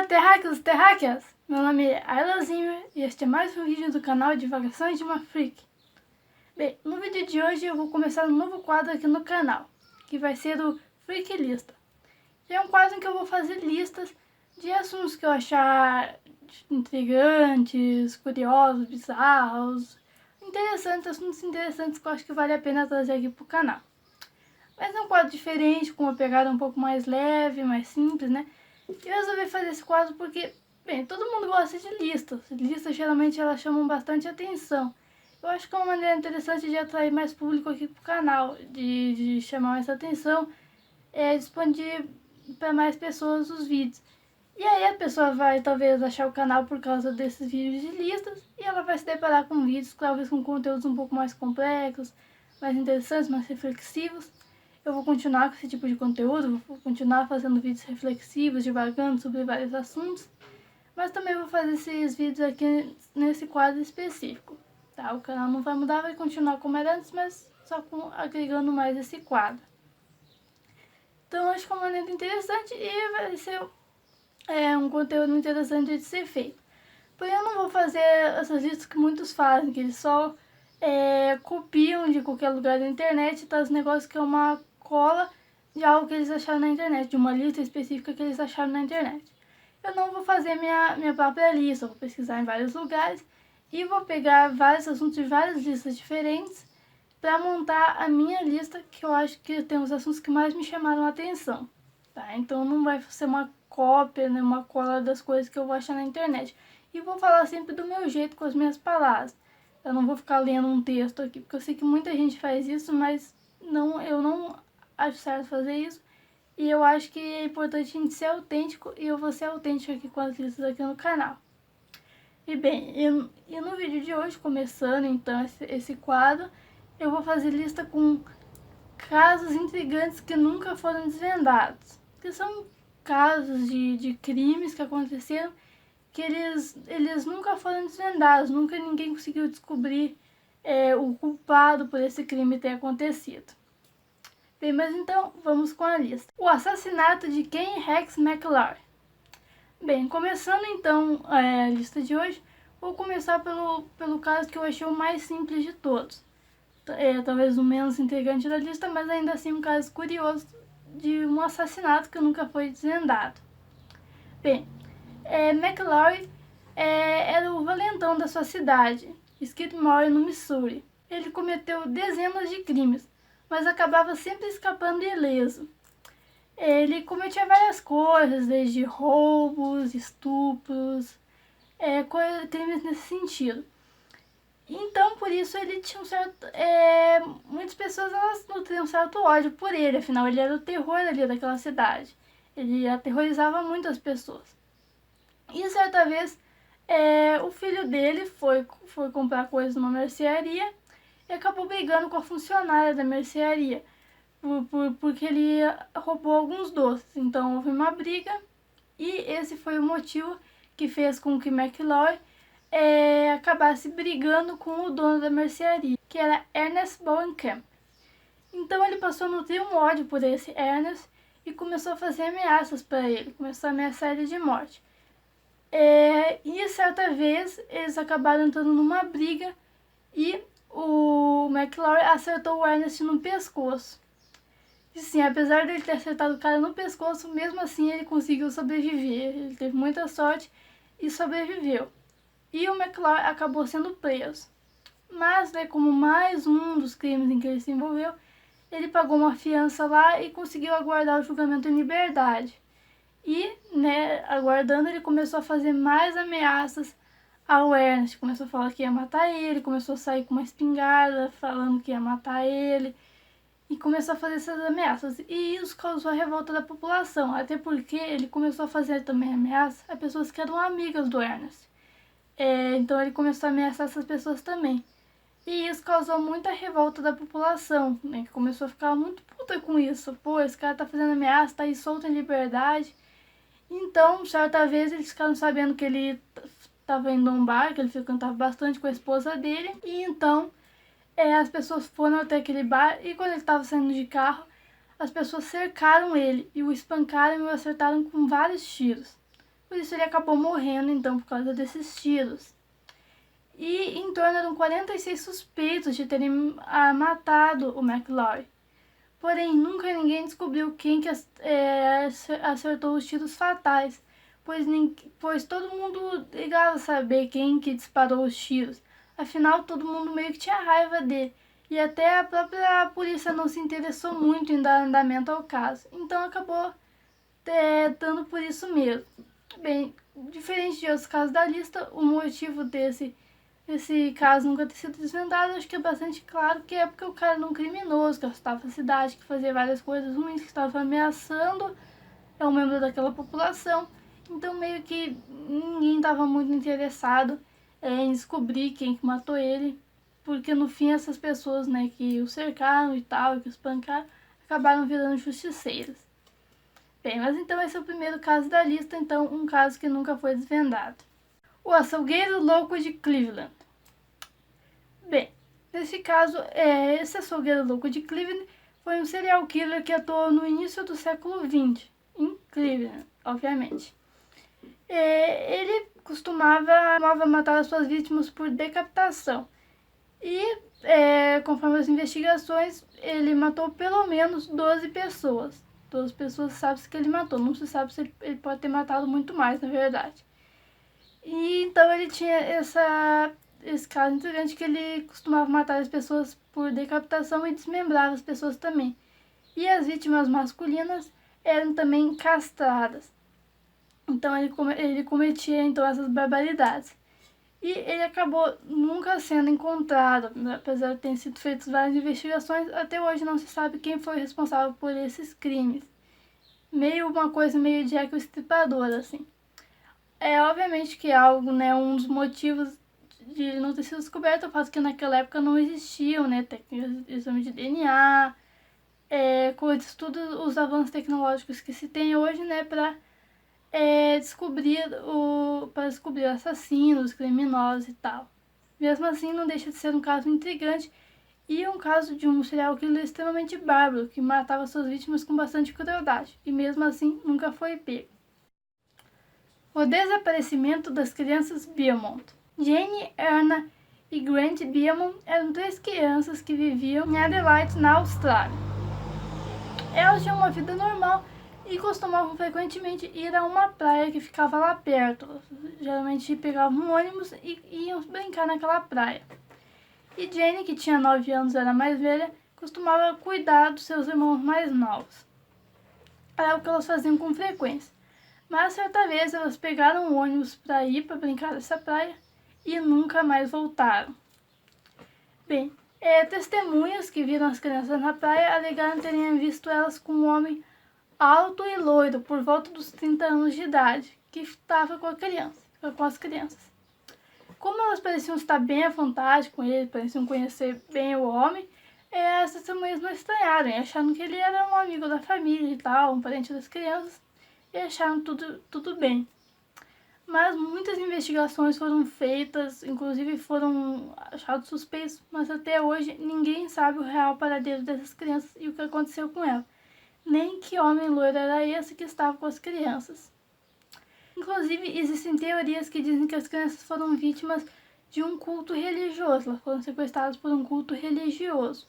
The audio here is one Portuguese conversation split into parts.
terráqueos e terráqueas! Meu nome é Ayla Zimmer e este é mais um vídeo do canal Divagações de uma Freak. Bem, no vídeo de hoje eu vou começar um novo quadro aqui no canal, que vai ser o Freak Lista. É um quadro em que eu vou fazer listas de assuntos que eu achar intrigantes, curiosos, bizarros, assuntos interessantes que eu acho que vale a pena trazer aqui pro canal. Mas é um quadro diferente, com uma pegada um pouco mais leve, mais simples, né? Eu resolvi fazer esse quadro porque, bem, todo mundo gosta de listas. Listas geralmente elas chamam bastante atenção. Eu acho que é uma maneira interessante de atrair mais público aqui pro canal, de chamar mais atenção, expandir para mais pessoas os vídeos. E aí a pessoa vai talvez achar o canal por causa desses vídeos de listas e ela vai se deparar com vídeos talvez com conteúdos um pouco mais complexos, mais interessantes, mais reflexivos. Eu vou continuar com esse tipo de conteúdo, vou continuar fazendo vídeos reflexivos, divagando sobre vários assuntos, mas também vou fazer esses vídeos aqui nesse quadro específico, tá? O canal não vai mudar, vai continuar como era antes, mas só agregando mais esse quadro. Então acho que é uma maneira interessante e vai ser um conteúdo interessante de ser feito. Porém eu não vou fazer essas listas que muitos fazem, que eles só copiam de qualquer lugar da internet, tá? Os negócios que é uma cola de algo que eles acharam na internet, de uma lista específica que eles acharam na internet. Eu não vou fazer minha própria lista, eu vou pesquisar em vários lugares e vou pegar vários assuntos de várias listas diferentes para montar a minha lista, que eu acho que tem os assuntos que mais me chamaram a atenção, tá? Então não vai ser uma cópia, né, uma cola das coisas que eu vou achar na internet. E vou falar sempre do meu jeito, com as minhas palavras. Eu não vou ficar lendo um texto aqui, porque eu sei que muita gente faz isso, mas eu não acho certo fazer isso. E eu acho que é importante a gente ser autêntico, e eu vou ser autêntico aqui com as listas aqui no canal. E bem, e no vídeo de hoje, começando então esse quadro, eu vou fazer lista com casos intrigantes que nunca foram desvendados. Que são casos de crimes que aconteceram que eles nunca foram desvendados, nunca ninguém conseguiu descobrir o culpado por esse crime ter acontecido. Bem, mas então vamos com a lista. O assassinato de Ken Rex McLaurin. Bem, começando então a lista de hoje, vou começar pelo caso que eu achei o mais simples de todos. Talvez o menos intrigante da lista, mas ainda assim um caso curioso de um assassinato que nunca foi desvendado. Bem, McLaurin era o valentão da sua cidade, Skidmore, no Missouri. Ele cometeu dezenas de crimes, mas acabava sempre escapando ileso. Ele cometia várias coisas, desde roubos, estupros, crimes nesse sentido. Então, por isso, ele tinha um certo... muitas pessoas elas nutriam um certo ódio por ele, afinal, ele era o terror ali daquela cidade. Ele aterrorizava muitas pessoas. E certa vez, o filho dele foi comprar coisas numa mercearia e acabou brigando com a funcionária da mercearia, porque ele roubou alguns doces. Então houve uma briga e esse foi o motivo que fez com que McLaurin acabasse brigando com o dono da mercearia, que era Ernest Bowenkamp. Então ele passou a nutrir um ódio por esse Ernest e começou a fazer ameaças para ele, começou a ameaçar ele de morte. E certa vez eles acabaram entrando numa briga e o McLaurin acertou o Ernest no pescoço. E sim, apesar de ele ter acertado o cara no pescoço, mesmo assim ele conseguiu sobreviver. Ele teve muita sorte e sobreviveu. E o McLaurin acabou sendo preso. Mas, como mais um dos crimes em que ele se envolveu, ele pagou uma fiança lá e conseguiu aguardar o julgamento em liberdade. E, aguardando, ele começou a fazer mais ameaças ao Ernest. Começou a falar que ia matar ele, começou a sair com uma espingarda falando que ia matar ele. E começou a fazer essas ameaças. E isso causou a revolta da população, até porque ele começou a fazer também ameaças a pessoas que eram amigas do Ernest. Então ele começou a ameaçar essas pessoas também. E isso causou muita revolta da população, né, que começou a ficar muito puta com isso. Pô, esse cara tá fazendo ameaça, tá aí solto em liberdade. Então, certa vez, eles ficaram sabendo que ele estava indo a um bar, que ele frequentava bastante com a esposa dele. E então, as pessoas foram até aquele bar e quando ele estava saindo de carro, as pessoas cercaram ele e o espancaram e o acertaram com vários tiros. por isso ele acabou morrendo então por causa desses tiros. E em torno eram 46 suspeitos de terem matado o McLaury. Porém, nunca ninguém descobriu quem que acertou os tiros fatais, pois todo mundo ligava saber quem que disparou os tiros. Afinal, todo mundo meio que tinha raiva dele. E até a própria polícia não se interessou muito em dar andamento ao caso. Então acabou dando por isso mesmo. Bem, diferente de outros casos da lista, o motivo desse caso nunca ter sido desvendado, acho que é bastante claro que é porque o cara era um criminoso que assustava a cidade, que fazia várias coisas ruins, que estava ameaçando um membro daquela população. Então meio que ninguém estava muito interessado em descobrir quem que matou ele, porque no fim essas pessoas, né, que o cercaram e tal, que o espancaram, acabaram virando justiceiras. Bem, mas então esse é o primeiro caso da lista, então um caso que nunca foi desvendado. O açougueiro louco de Cleveland. Bem, nesse caso, esse açougueiro louco de Cleveland foi um serial killer que atuou no início do século XX, em Cleveland, obviamente. Ele costumava matar as suas vítimas por decapitação. E, conforme as investigações, ele matou pelo menos 12 pessoas. 12 pessoas sabe-se que ele matou, não se sabe se ele pode ter matado muito mais, na verdade. E então ele tinha esse caso intrigante que ele costumava matar as pessoas por decapitação e desmembrava as pessoas também. E as vítimas masculinas eram também castradas. Então ele cometia então essas barbaridades. E ele acabou nunca sendo encontrado, apesar de terem sido feitas várias investigações, até hoje não se sabe quem foi responsável por esses crimes. Meio uma coisa meio Jack o Estripador, assim. Obviamente que é algo, né, um dos motivos de ele não ter sido descoberto é o fato que naquela época não existiam, né, técnicas de exame de DNA, coisas, tudo os avanços tecnológicos que se tem hoje, né, para descobrir assassinos, criminosos e tal. Mesmo assim, não deixa de ser um caso intrigante e um caso de um serial killer extremamente bárbaro que matava suas vítimas com bastante crueldade e mesmo assim nunca foi pego. O desaparecimento das crianças Beaumont. Jane, Erna e Grant Beaumont eram 3 crianças que viviam em Adelaide, na Austrália. Elas tinham uma vida normal e costumavam frequentemente ir a uma praia que ficava lá perto. Geralmente pegavam um ônibus e iam brincar naquela praia. E Jane, que tinha 9 anos, era mais velha, costumava cuidar dos seus irmãos mais novos. Era o que elas faziam com frequência. Mas certa vez elas pegaram um ônibus para ir para brincar nessa praia e nunca mais voltaram. Bem, testemunhas que viram as crianças na praia alegaram terem visto elas com um homem alto e loiro, por volta dos 30 anos de idade, que estava com as crianças. Como elas pareciam estar bem à vontade com ele, pareciam conhecer bem o homem, essas testemunhas não estranharam e acharam que ele era um amigo da família e tal, um parente das crianças, e acharam tudo bem. Mas muitas investigações foram feitas, inclusive foram achados suspeitos, mas até hoje ninguém sabe o real paradeiro dessas crianças e o que aconteceu com elas. Nem que homem loiro era esse que estava com as crianças. Inclusive, existem teorias que dizem que as crianças foram vítimas de um culto religioso, elas foram sequestradas por um culto religioso.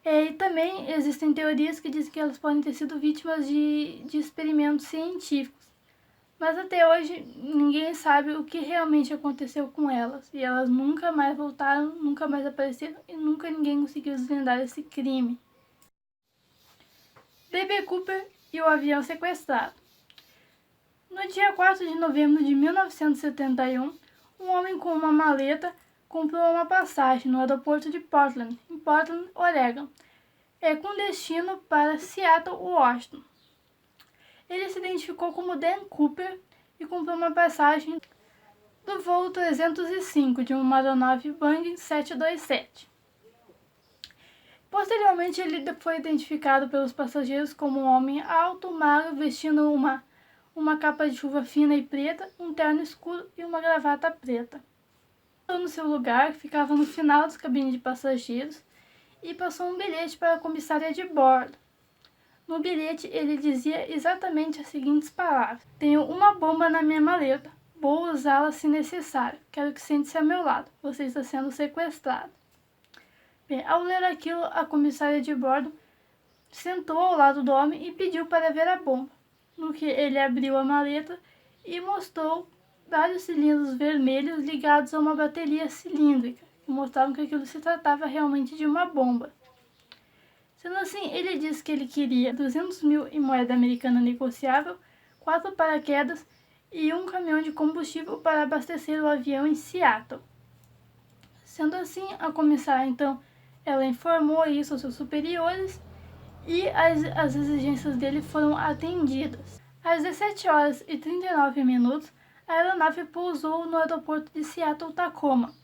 E também existem teorias que dizem que elas podem ter sido vítimas de experimentos científicos. Mas até hoje ninguém sabe o que realmente aconteceu com elas. E elas nunca mais voltaram, nunca mais apareceram e nunca ninguém conseguiu desvendar esse crime. D.B. Cooper e o avião sequestrado. No dia 4 de novembro de 1971, um homem com uma maleta comprou uma passagem no aeroporto de Portland, em Portland, Oregon, com destino para Seattle, Washington. Ele se identificou como Dan Cooper e comprou uma passagem do voo 305 de uma aeronave Boeing 727. Posteriormente, ele foi identificado pelos passageiros como um homem alto, magro, vestindo uma capa de chuva fina e preta, um terno escuro e uma gravata preta. No seu lugar, ficava no final das cabines de passageiros e passou um bilhete para a comissária de bordo. No bilhete ele dizia exatamente as seguintes palavras: tenho uma bomba na minha maleta, vou usá-la se necessário, quero que sente-se ao meu lado, você está sendo sequestrado. Bem, ao ler aquilo, a comissária de bordo sentou ao lado do homem e pediu para ver a bomba, no que ele abriu a maleta e mostrou vários cilindros vermelhos ligados a uma bateria cilíndrica, que mostravam que aquilo se tratava realmente de uma bomba. Sendo assim, ele disse que ele queria 200 mil em moeda americana negociável, 4 paraquedas e um caminhão de combustível para abastecer o avião em Seattle. Sendo assim, a comissária, então, ela informou isso aos seus superiores e as exigências dele foram atendidas. Às 17 horas e 39 minutos, a aeronave pousou no aeroporto de Seattle-Tacoma,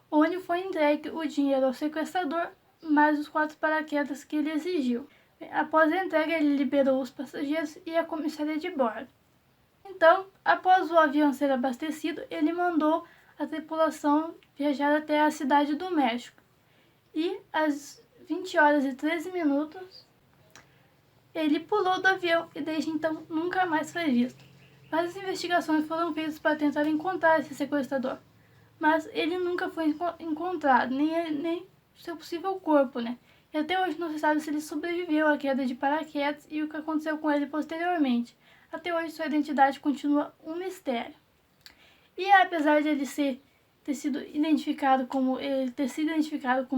onde foi entregue o dinheiro ao sequestrador, mais os 4 paraquedas que ele exigiu. Após a entrega, ele liberou os passageiros e a comissária de bordo. Então, após o avião ser abastecido, ele mandou a tripulação viajar até a cidade do México. E às 20 horas e 13 minutos, ele pulou do avião e desde então nunca mais foi visto. Várias investigações foram feitas para tentar encontrar esse sequestrador, mas ele nunca foi encontrado, nem seu possível corpo, né? E até hoje não se sabe se ele sobreviveu à queda de paraquedas e o que aconteceu com ele posteriormente. Até hoje sua identidade continua um mistério. E apesar de ele ter sido identificado como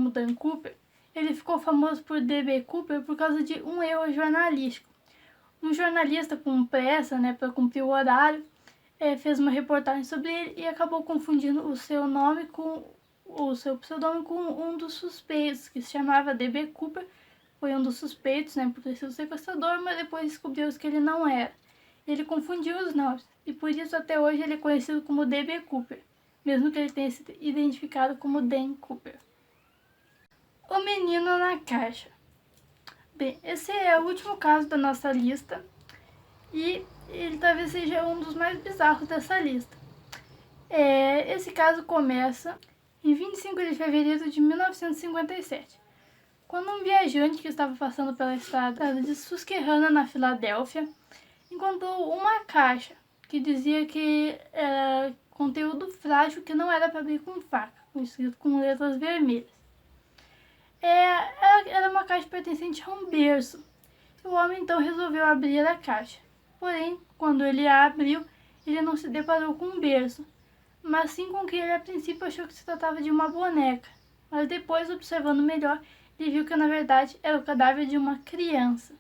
Dan Cooper, ele ficou famoso por D.B. Cooper por causa de um erro jornalístico. Um jornalista com pressa, né, para cumprir o horário, fez uma reportagem sobre ele e acabou confundindo o seu nome com o seu pseudônimo com um dos suspeitos, que se chamava D.B. Cooper. Foi um dos suspeitos, né, por ter sido sequestrador, mas depois descobriu que ele não era. Ele confundiu os nomes e por isso até hoje ele é conhecido como D.B. Cooper, mesmo que ele tenha sido identificado como Dan Cooper. O menino na caixa. Bem, esse é o último caso da nossa lista e ele talvez seja um dos mais bizarros dessa lista. Esse caso começa em 25 de fevereiro de 1957, quando um viajante que estava passando pela estrada de Susquehanna, na Filadélfia, encontrou uma caixa que dizia que era conteúdo frágil que não era para abrir com faca, escrito com letras vermelhas. Era uma caixa pertencente a um berço. O homem então resolveu abrir a caixa. Porém, quando ele a abriu, ele não se deparou com um berço, mas sim com o que ele a princípio achou que se tratava de uma boneca. Mas depois, observando melhor, ele viu que na verdade era o cadáver de uma criança.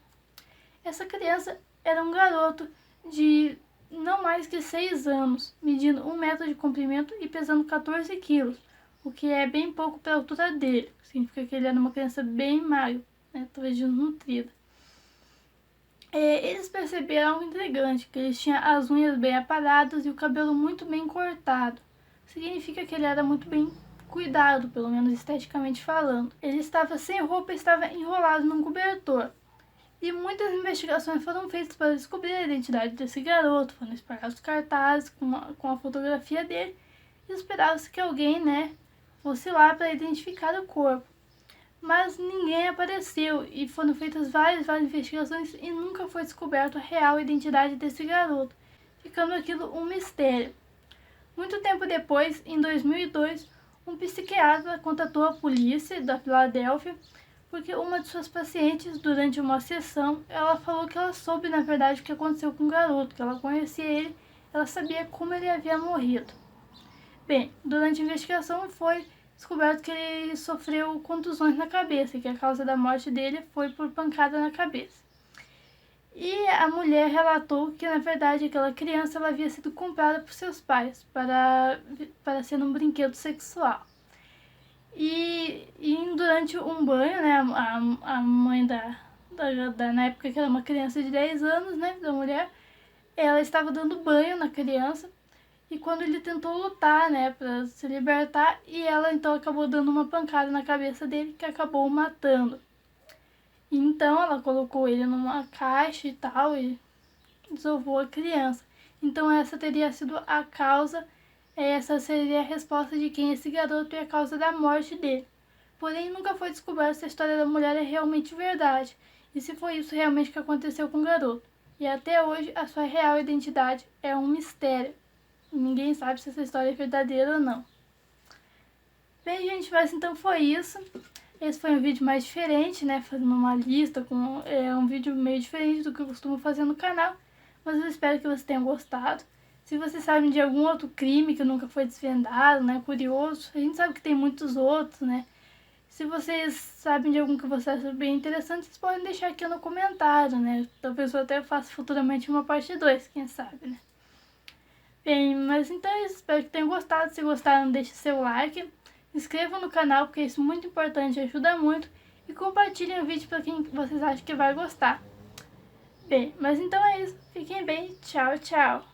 Essa criança era um garoto de não mais que 6 anos, medindo 1 metro de comprimento e pesando 14 quilos, o que é bem pouco para a altura dele. Significa que ele era uma criança bem magra, né, talvez desnutrida. Eles perceberam algo intrigante, que ele tinha as unhas bem aparadas e o cabelo muito bem cortado. Significa que ele era muito bem cuidado, pelo menos esteticamente falando. Ele estava sem roupa e estava enrolado num cobertor. E muitas investigações foram feitas para descobrir a identidade desse garoto. Foram espalhados cartazes com a fotografia dele e esperava-se que alguém, né, fosse lá para identificar o corpo. Mas ninguém apareceu e foram feitas várias investigações e nunca foi descoberta a real identidade desse garoto, ficando aquilo um mistério. Muito tempo depois, em 2002, um psiquiatra contatou a polícia da Filadélfia porque uma de suas pacientes, durante uma sessão, ela falou que ela soube na verdade o que aconteceu com o garoto, que ela conhecia ele, ela sabia como ele havia morrido. Bem, durante a investigação foi descoberto que ele sofreu contusões na cabeça e que a causa da morte dele foi por pancada na cabeça. E a mulher relatou que, na verdade, aquela criança ela havia sido comprada por seus pais para ser um brinquedo sexual. E durante um banho, né, a mãe na época que era uma criança de 10 anos, né, da mulher, ela estava dando banho na criança. E quando ele tentou lutar, né, para se libertar, e ela então acabou dando uma pancada na cabeça dele que acabou o matando. E então ela colocou ele numa caixa e tal e desovou a criança. Então essa teria sido a causa, essa seria a resposta de quem é esse garoto e a causa da morte dele. Porém nunca foi descoberto se a história da mulher é realmente verdade. e se foi isso realmente que aconteceu com o garoto. E até hoje a sua real identidade é um mistério. Ninguém sabe se essa história é verdadeira ou não. Bem, gente, mas então foi isso. Esse foi um vídeo mais diferente, né? Fazendo uma lista, um vídeo meio diferente do que eu costumo fazer no canal. Mas eu espero que vocês tenham gostado. Se vocês sabem de algum outro crime que nunca foi desvendado, né? Curioso, a gente sabe que tem muitos outros, né? Se vocês sabem de algum que vocês acham bem interessante, vocês podem deixar aqui no comentário, né? Talvez eu até faça futuramente uma parte 2, quem sabe, né? Bem, mas então é isso. Espero que tenham gostado. Se gostaram, deixe seu like. Se inscrevam no canal, porque isso é muito importante, ajuda muito. E compartilhem o vídeo para quem vocês acham que vai gostar. Bem, mas então é isso. Fiquem bem. Tchau, tchau.